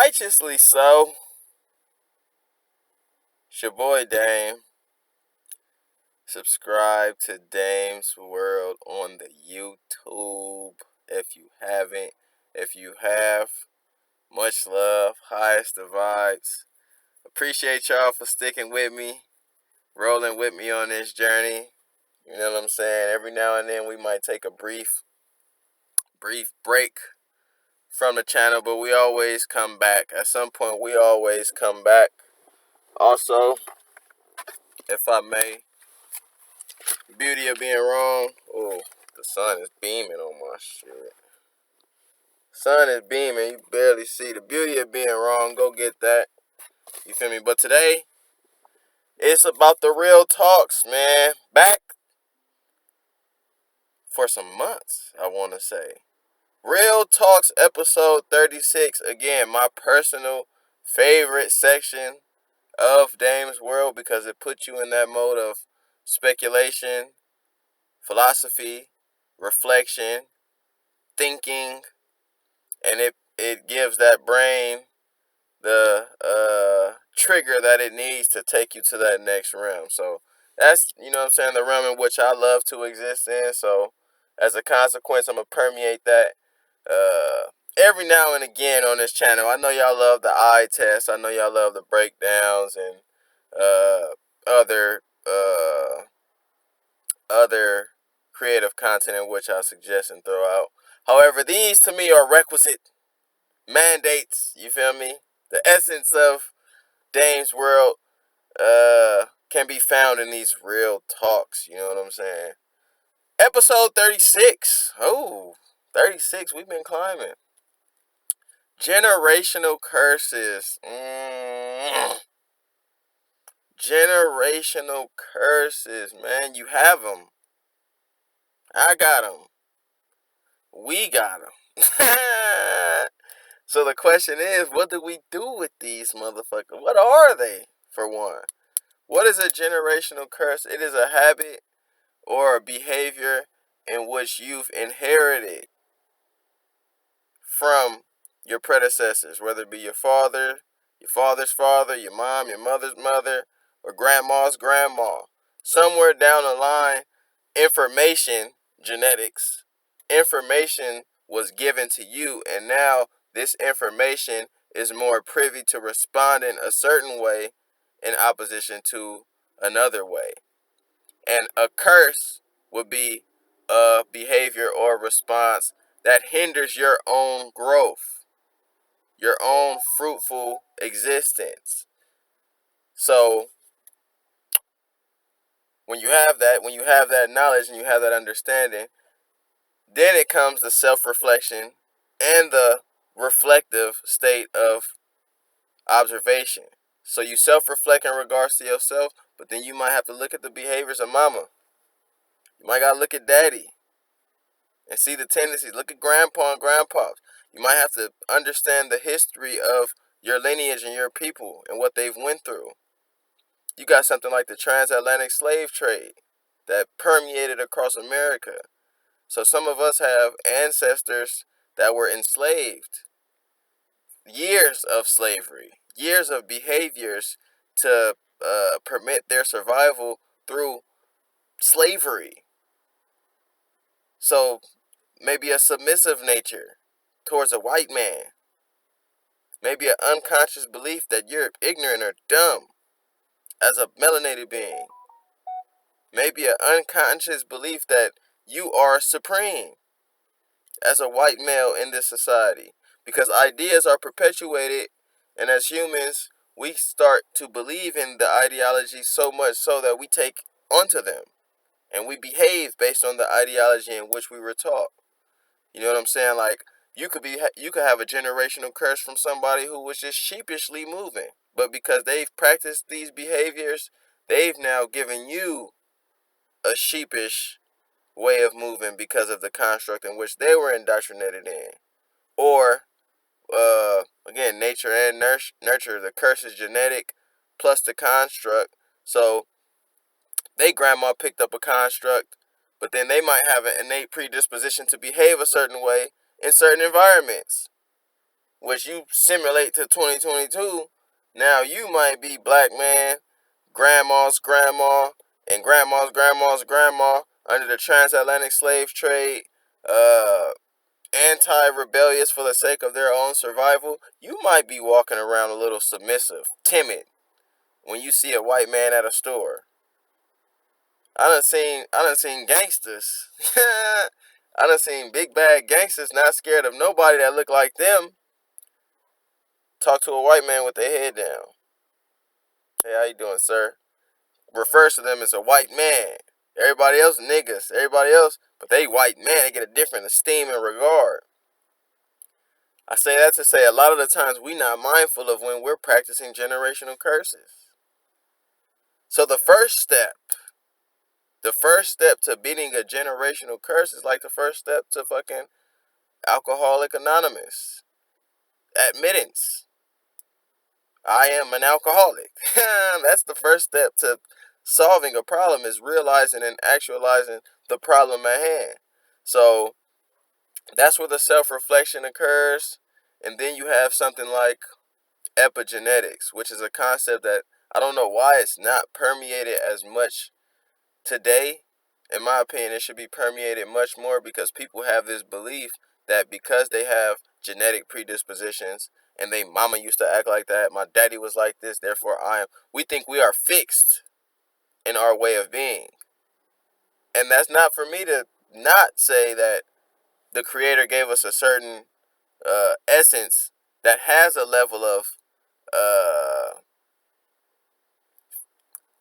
Righteously so. It's your boy Dame. Subscribe to Dame's World on the YouTube if you haven't. If you have, much love, highest of vibes. Appreciate y'all for sticking with me, rolling with me on this journey. You know what I'm saying? Every now and then we might take a brief break from the channel, but we always come back. At some point, we always come back. Also, if I may, beauty of being wrong. Oh, the sun is beaming on my shit. Sun is beaming. You barely see the beauty of being wrong. Go get that. You feel me? But today, it's about the real talks, man. Back for some months, I want to say. Real Talks episode 36. Again, my personal favorite section of Dame's World because it puts you in that mode of speculation, philosophy, reflection, thinking, and it gives that brain the trigger that it needs to take you to that next realm. So that's, you know what I'm saying, the realm in which I love to exist in. So as a consequence, I'm going to permeate that every now and again on this channel. I know y'all love the eye test. I know y'all love the breakdowns and other other creative content in which I suggest and throw out. However, these to me are requisite mandates. You feel me? The essence of Dame's World can be found in these real talks. You know what I'm saying? Episode 36. Oh, 36. We've been climbing. Generational curses. Generational curses, man. You have them. I got them. We got them. So the question is, what do we do with these motherfuckers? What are they, for one? What is a generational curse? It is a habit or a behavior in which you've inherited from your predecessors, whether it be your father, your father's father, your mom, your mother's mother, or grandma's grandma. Somewhere down the line, information, genetics, information was given to you, and now this information is more privy to responding a certain way in opposition to another way. And a curse would be a behavior or response that hinders your own growth, your own fruitful existence. So when you have that knowledge and you have that understanding, then it comes the self-reflection and the reflective state of observation. So you self-reflect in regards to yourself, but then you might have to look at the behaviors of mama. You might gotta look at daddy and see the tendencies. Look at grandpa and grandpa. You might have to understand the history of your lineage and your people and what they've went through. You got something like the transatlantic slave trade that permeated across America. So some of us have ancestors that were enslaved. Years of slavery, years of behaviors to permit their survival through slavery. So maybe a submissive nature towards a white man. Maybe an unconscious belief that you're ignorant or dumb as a melanated being. Maybe an unconscious belief that you are supreme as a white male in this society. Because ideas are perpetuated, and as humans, we start to believe in the ideology so much so that we take onto them. And we behave based on the ideology in which we were taught. You know what I'm saying? Like, you could have a generational curse from somebody who was just sheepishly moving. But because they've practiced these behaviors, they've now given you a sheepish way of moving because of the construct in which they were indoctrinated in. Or, again, nature and nurture. The curse is genetic plus the construct. So, they grandma picked up a construct, but then they might have an innate predisposition to behave a certain way in certain environments. which you simulate to 2022, now you might be black man, grandma's grandma, and grandma's grandma's grandma under the transatlantic slave trade, uh, anti-rebellious for the sake of their own survival. You might be walking around a little submissive, timid when you see a white man at a store. I done seen gangsters. I done seen big bad gangsters not scared of nobody that look like them talk to a white man with their head down. Hey, how you doing, sir? Refers to them as a white man. Everybody else niggas. Everybody else, but they white man. They get a different esteem and regard. I say that to say a lot of the times we not mindful of when we're practicing generational curses. So the first step to beating a generational curse is like the first step to fucking Alcoholic Anonymous. Admittance. I am an alcoholic. That's the first step to solving a problem, is realizing and actualizing the problem at hand. So that's where the self-reflection occurs. And then you have something like epigenetics, which is a concept that I don't know why it's not permeated as much today. In my opinion, it should be permeated much more, because people have this belief that because they have genetic predispositions and they mama used to act like that, my daddy was like this, therefore I am. We think we are fixed in our way of being. And that's not for me to not say that the creator gave us a certain essence that has a level of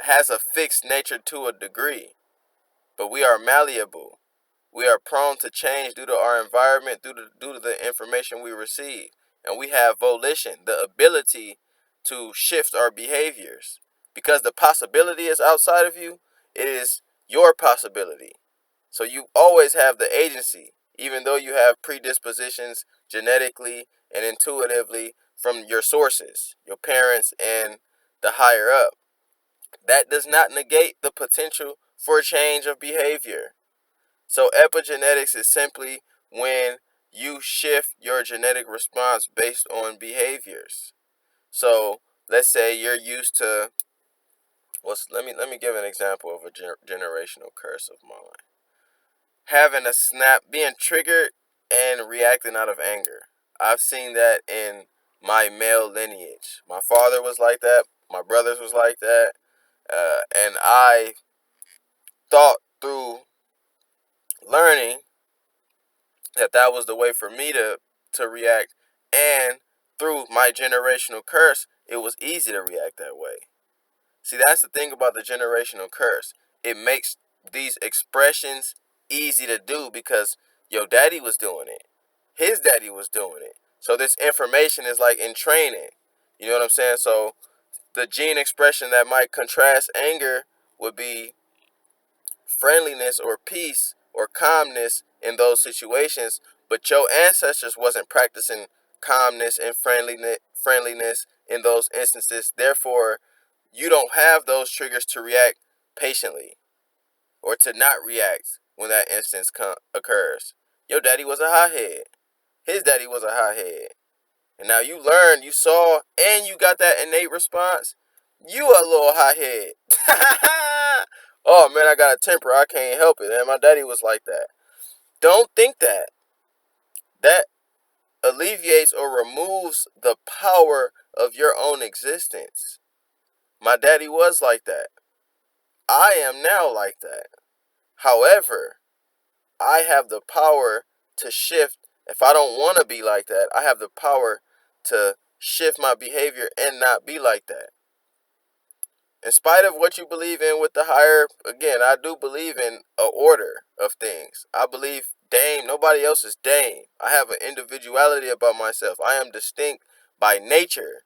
has a fixed nature to a degree, but we are malleable. We are prone to change due to our environment, due to the information we receive. And we have volition, the ability to shift our behaviors. Because the possibility is outside of you, it is your possibility. So you always have the agency, even though you have predispositions genetically and intuitively from your sources, your parents and the higher up. That does not negate the potential for change of behavior. So epigenetics is simply when you shift your genetic response based on behaviors. So let's say you're used to let me give an example of a generational curse of mine. Having a snap, being triggered and reacting out of anger. I've seen that in my male lineage. My father was like that. My brothers was like that. And I thought through learning that was the way for me to react, and through my generational curse it was easy to react that way. See, that's the thing about the generational curse. It makes these expressions easy to do because your daddy was doing it, his daddy was doing it, so this information is like in training. You know what I'm saying? So the gene expression that might contrast anger would be friendliness or peace or calmness in those situations, but your ancestors wasn't practicing calmness and friendliness in those instances. Therefore, you don't have those triggers to react patiently or to not react when that instance occurs. Your daddy was a hothead. His daddy was a hothead. And now you learned, you saw, and you got that innate response. You a little hothead. Oh man, I got a temper. I can't help it. And my daddy was like that. Don't think that. That alleviates or removes the power of your own existence. My daddy was like that. I am now like that. However, I have the power to shift. If I don't want to be like that, I have the power to shift my behavior and not be like that. In spite of what you believe in with the higher, again, I do believe in a order of things. I believe Dame, nobody else is Dame. I have an individuality about myself. I am distinct by nature,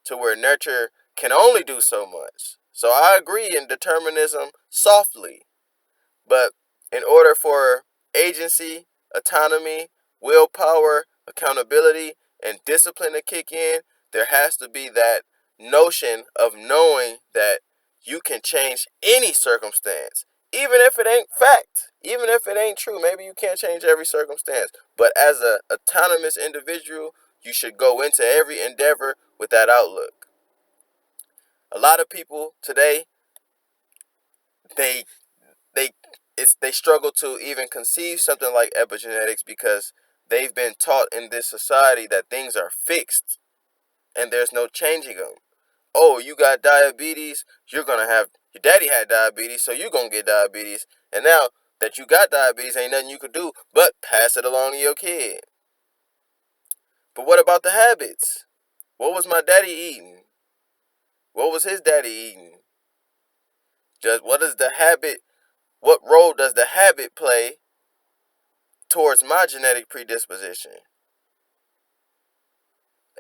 to where nurture can only do so much. So I agree in determinism softly. But in order for agency, autonomy, willpower, accountability, and discipline to kick in, there has to be that notion of knowing that you can change any circumstance, even if it ain't fact, even if it ain't true. Maybe you can't change every circumstance, but as an autonomous individual, you should go into every endeavor with that outlook. A lot of people today, they they they struggle to even conceive something like epigenetics because they've been taught in this society that things are fixed and there's no changing them. Oh, you got diabetes, you're gonna have, your daddy had diabetes, so you're gonna get diabetes. And now that you got diabetes, ain't nothing you could do but pass it along to your kid. But what about the habits? What was my daddy eating? What was his daddy eating? What is the habit? What role does the habit play towards my genetic predisposition?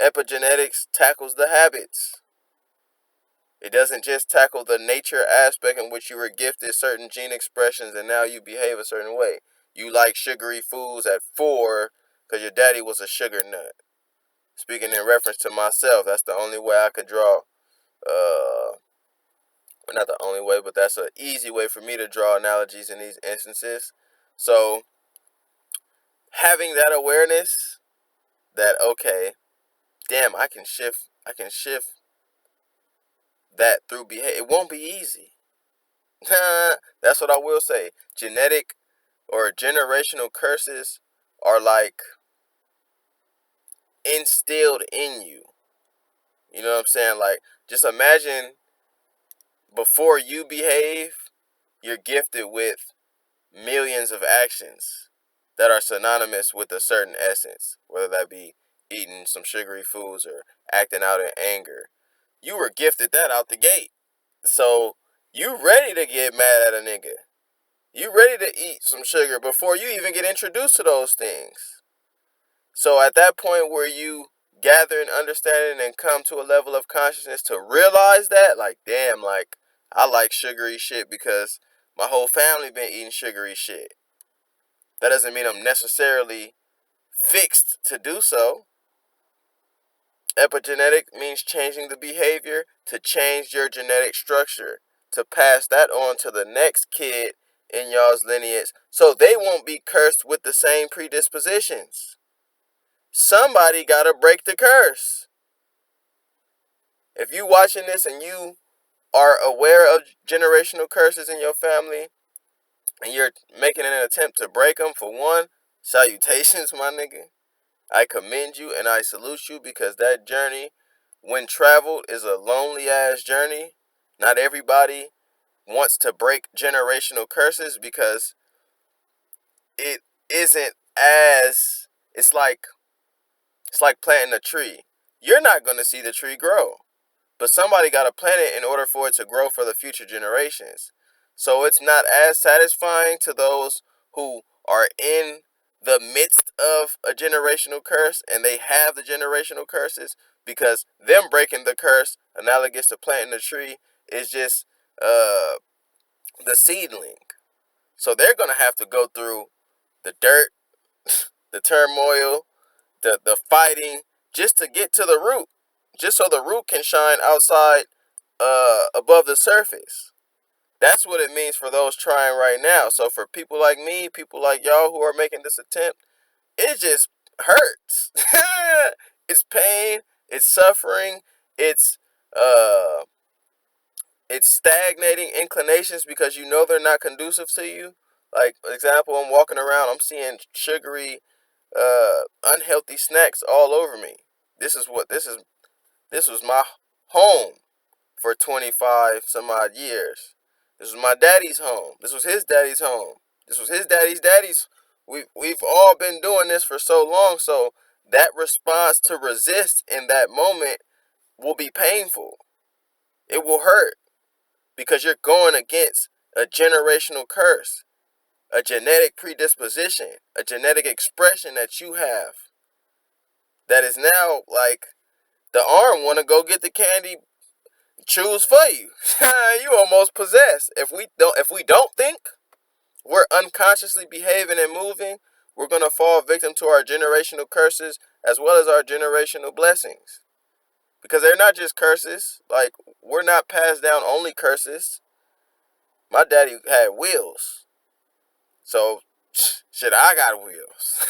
Epigenetics tackles the habits. It doesn't just tackle the nature aspect in which you were gifted certain gene expressions and now you behave a certain way. You like sugary foods at 4 because your daddy was a sugar nut. Speaking in reference to myself, that's the only way I could draw. Well, not the only way, but that's an easy way for me to draw analogies in these instances. So, having that awareness that, okay, damn, I can shift that through behavior. It won't be easy. That's what I will say. Genetic or generational curses are like instilled in you. You know what I'm saying? Like, just imagine before you behave, you're gifted with millions of actions that are synonymous with a certain essence, whether that be eating some sugary foods or acting out in anger. You were gifted that out the gate. So you ready to get mad at a nigga. You ready to eat some sugar before you even get introduced to those things. So at that point where you gather and understanding and come to a level of consciousness to realize that, like, damn, like, I like sugary shit because my whole family been eating sugary shit. That doesn't mean I'm necessarily fixed to do so. Epigenetic means changing the behavior to change your genetic structure, to pass that on to the next kid in y'all's lineage so they won't be cursed with the same predispositions. Somebody gotta break the curse. If you watching this and you are aware of generational curses in your family and you're making an attempt to break them, for one, salutations, my nigga. I commend you and I salute you because that journey, when traveled, is a lonely ass journey. Not everybody wants to break generational curses because it isn't as, it's like planting a tree. You're not going to see the tree grow, but somebody got to plant it in order for it to grow for the future generations. So it's not as satisfying to those who are in the midst of a generational curse and they have the generational curses, because them breaking the curse, analogous to planting a tree, is just the seedling. So they're going to have to go through the dirt, the turmoil, the fighting, just to get to the root, just so the root can shine outside, above the surface. That's what it means for those trying right now. So for people like me, people like y'all who are making this attempt, it just hurts. It's pain, it's suffering, it's uh it's stagnating inclinations because you know they're not conducive to you. Like, example, I'm walking around, I'm seeing sugary, unhealthy snacks all over me. This was my home for 25 some odd years. This was my daddy's home. This was his daddy's home. This was his daddy's daddy's. We've all been doing this for so long, so that response to resist in that moment will be painful. It will hurt because you're going against a generational curse, a genetic predisposition, a genetic expression that you have that is now like the arm want to go get the candy, choose for you. You almost possessed. If we don't think, we're unconsciously behaving and moving, we're gonna fall victim to our generational curses as well as our generational blessings. Because they're not just curses. Like, we're not passed down only curses. My daddy had wheels. So shit, I got wheels.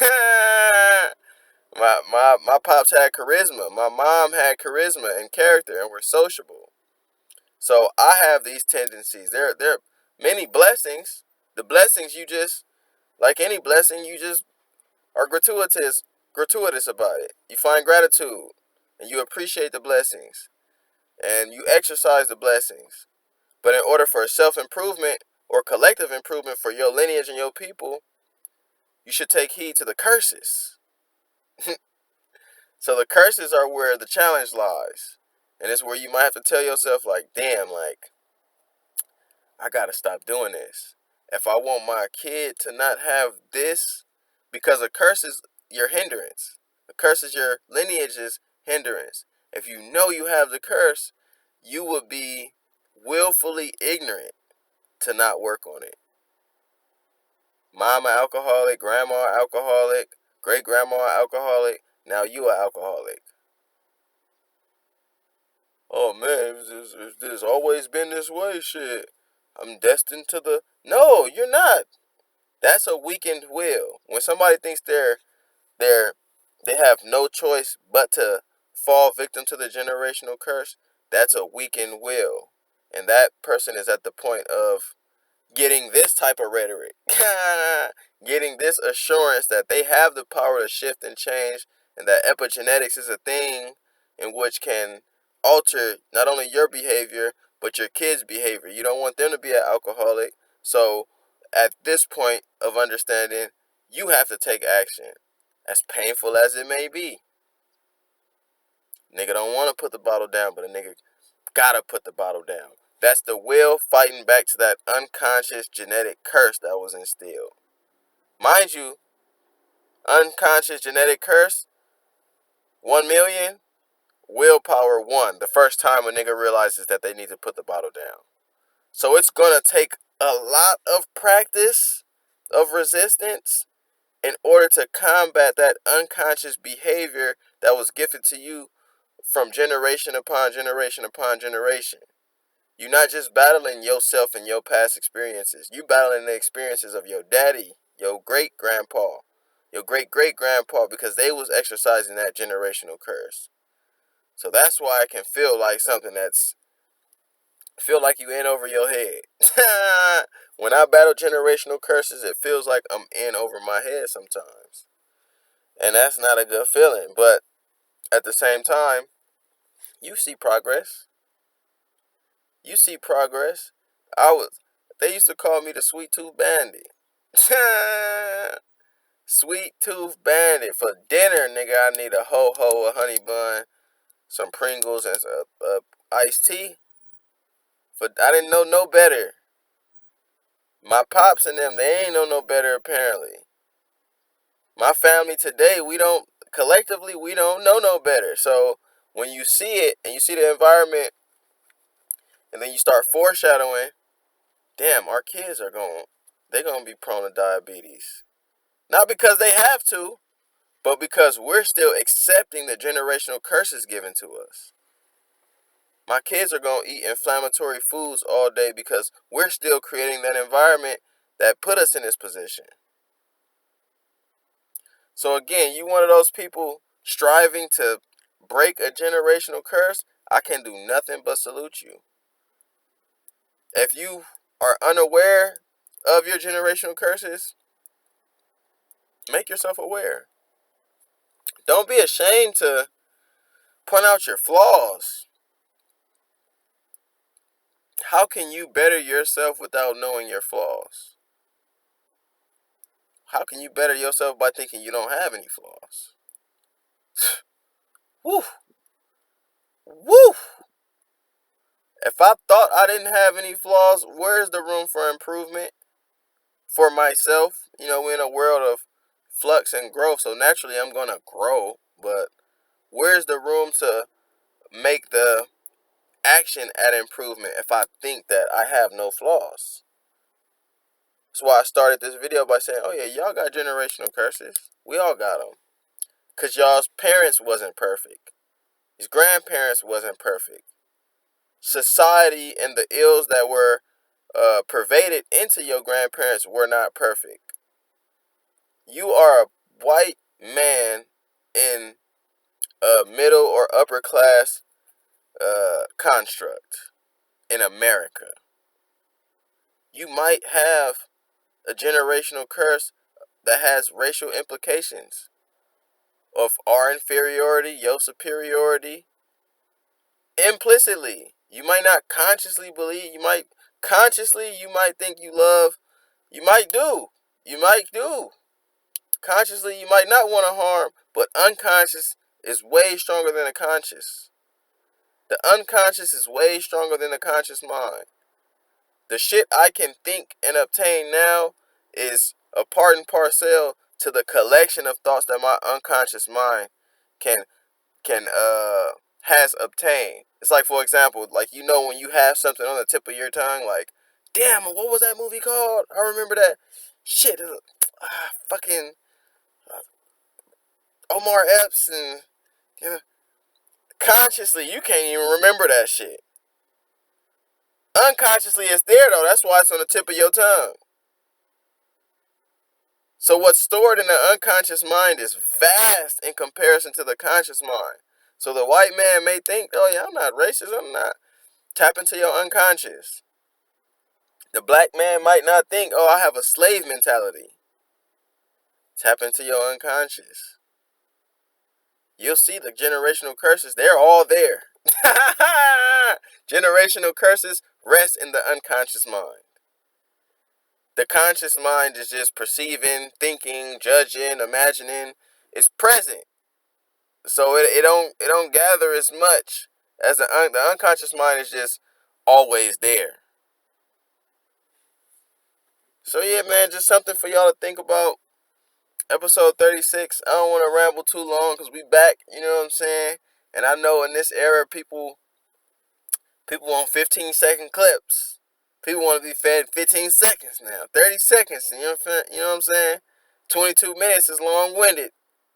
My pops had charisma. My mom had charisma and character, and we're sociable. So I have these tendencies. There are many blessings. The blessings you just, like any blessing, you just are gratuitous about it. You find gratitude and you appreciate the blessings and you exercise the blessings. But in order for self improvement or collective improvement for your lineage and your people, you should take heed to the curses. So the curses are where the challenge lies. And it's where you might have to tell yourself, like, damn, like, I gotta stop doing this. If I want my kid to not have this, because a curse is your hindrance. A curse is your lineage's hindrance. If you know you have the curse, you would be willfully ignorant to not work on it. Mama alcoholic, grandma alcoholic, great grandma alcoholic. Now you are alcoholic. Oh man, it's always been this way. Shit, I'm destined to the. No, you're not. That's a weakened will. When somebody thinks they're they have no choice but to fall victim to the generational curse, that's a weakened will. And that person is at the point of getting this type of rhetoric, getting this assurance that they have the power to shift and change, and that epigenetics is a thing in which can alter not only your behavior but your kids' behavior. You don't want them to be an alcoholic, so at this point of understanding, you have to take action, as painful as it may be. Nigga don't want to put the bottle down, but a nigga gotta put the bottle down. That's the will fighting back to that unconscious genetic curse that was instilled. Mind you, unconscious genetic curse, 1 million, willpower 1, the first time a nigga realizes that they need to put the bottle down. So it's gonna take a lot of practice of resistance in order to combat that unconscious behavior that was gifted to you from generation upon generation upon generation. You're not just battling yourself and your past experiences. You battling the experiences of your daddy, your great grandpa, your great great grandpa, because they was exercising that generational curse. So that's why it can feel like something that's feel like you in over your head. When I battle generational curses, it feels like I'm in over my head sometimes. And that's not a good feeling. But at the same time, you see progress. You see progress. I was They used to call me the sweet tooth bandit. Sweet tooth bandit. For dinner, nigga, I need a ho-ho, a honey bun, some Pringles, and a iced tea. For I didn't know no better. My pops and them, they ain't know no better apparently. My family today, we don't know no better. So when you see it and you see the environment and then you start foreshadowing, damn, our kids they're going to be prone to diabetes. Not because they have to, but because we're still accepting the generational curses given to us. My kids are going to eat inflammatory foods all day because we're still creating that environment that put us in this position. So again, you one of those people striving to break a generational curse, I can do nothing but salute you. If you are unaware of your generational curses, make yourself aware. Don't be ashamed to point out your flaws. How can you better yourself without knowing your flaws? How can you better yourself by thinking you don't have any flaws? Woo! Woo! If I thought I didn't have any flaws, where's the room for improvement for myself? You know, we're in a world of flux and growth, so naturally I'm going to grow, but where's the room to make the action at improvement if I think that I have no flaws? That's why I started this video by saying, oh yeah, y'all got generational curses. We all got them. Because y'all's parents wasn't perfect. His grandparents wasn't perfect. Society and the ills that were pervaded into your grandparents were not perfect. You are a white man in a middle or upper class construct in America. You might have a generational curse that has racial implications of our inferiority, your superiority, implicitly. You might not consciously believe, you might think you love, you might do. You might do. Consciously, you might not want to harm, but unconscious is way stronger than the conscious. The unconscious is way stronger than the conscious mind. The shit I can think and obtain now is a part and parcel to the collection of thoughts that my unconscious mind can has obtained. It's like, for example, like, when you have something on the tip of your tongue, like, damn, what was that movie called? I remember that shit. Fucking Omar Epps, and you know, consciously you can't even remember that shit. Unconsciously it's there though. That's why it's on the tip of your tongue. So what's stored in the unconscious mind is vast in comparison to the conscious mind. So the white man may think, oh yeah, I'm not racist, I'm not. Tap into your unconscious. The black man might not think, oh, I have a slave mentality. Tap into your unconscious. You'll see the generational curses, they're all there. Generational curses rest in the unconscious mind. The conscious mind is just perceiving, thinking, judging, imagining. It's present. So it don't gather as much as the unconscious mind is just always there. So yeah, man, just something for y'all to think about. Episode 36. I don't want to ramble too long because we back, you know what I'm saying? And I know in this era people want 15-second clips. People want to be fed 15 seconds now. 30 seconds, you know what I'm saying? 22 minutes is long-winded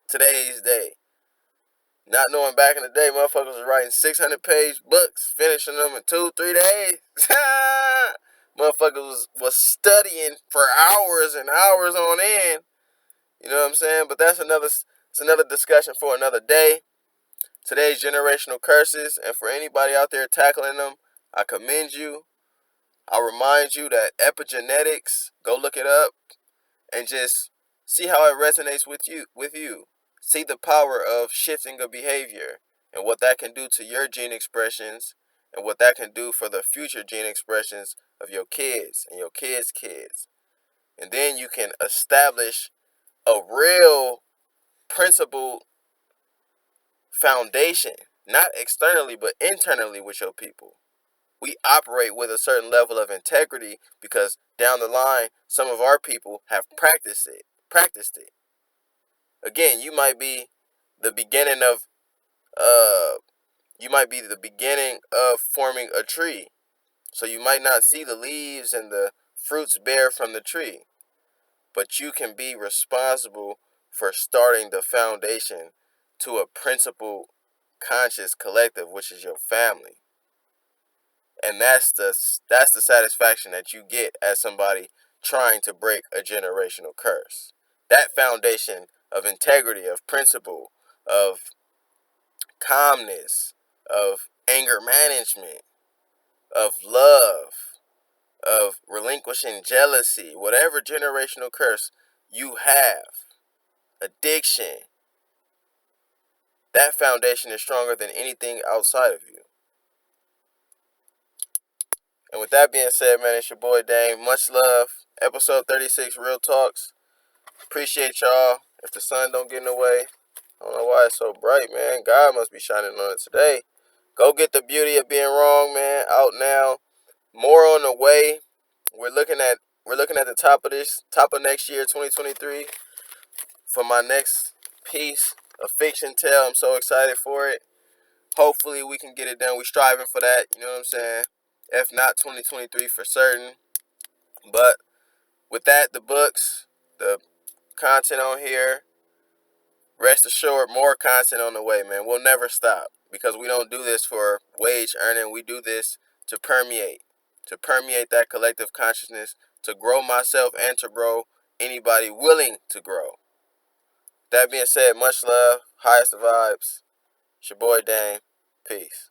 today's day. Not knowing back in the day, motherfuckers was writing 600-page books, finishing them in 2-3 days. Motherfuckers was studying for hours and hours on end. You know what I'm saying? But it's another discussion for another day. Today's generational curses, and for anybody out there tackling them, I commend you. I'll remind you that epigenetics, go look it up and just see how it resonates with you. See the power of shifting a behavior and what that can do to your gene expressions and what that can do for the future gene expressions of your kids and your kids' kids. And then you can establish a real principled foundation, not externally but internally with your people. We operate with a certain level of integrity because down the line, some of our people have practiced it. Again, uh you might be the beginning of forming a tree. So you might not see the leaves and the fruits bear from the tree, but you can be responsible for starting the foundation to a principled conscious collective, which is your family. And that's the satisfaction that you get as somebody trying to break a generational curse. That foundation of integrity, of principle, of calmness, of anger management, of love, of relinquishing jealousy, whatever generational curse you have, addiction, that foundation is stronger than anything outside of you. And with that being said, man, it's your boy Dame. Much love. Episode 36, Real Talks. Appreciate y'all. If the sun don't get in the way, I don't know why it's so bright, man. God must be shining on it today. Go get The Beauty of Being Wrong, man. Out now. More on the way. We're looking at the top of next year, 2023, for my next piece of fiction tale. I'm so excited for it. Hopefully we can get it done. We're striving for that, you know what I'm saying? If not 2023 for certain. But with that, the books, the content on here, rest assured, more content on the way, man. We'll never stop because we don't do this for wage earning. We do this to permeate that collective consciousness, to grow myself and to grow anybody willing to grow. That being said, much love, highest of vibes. It's your boy Dame. Peace.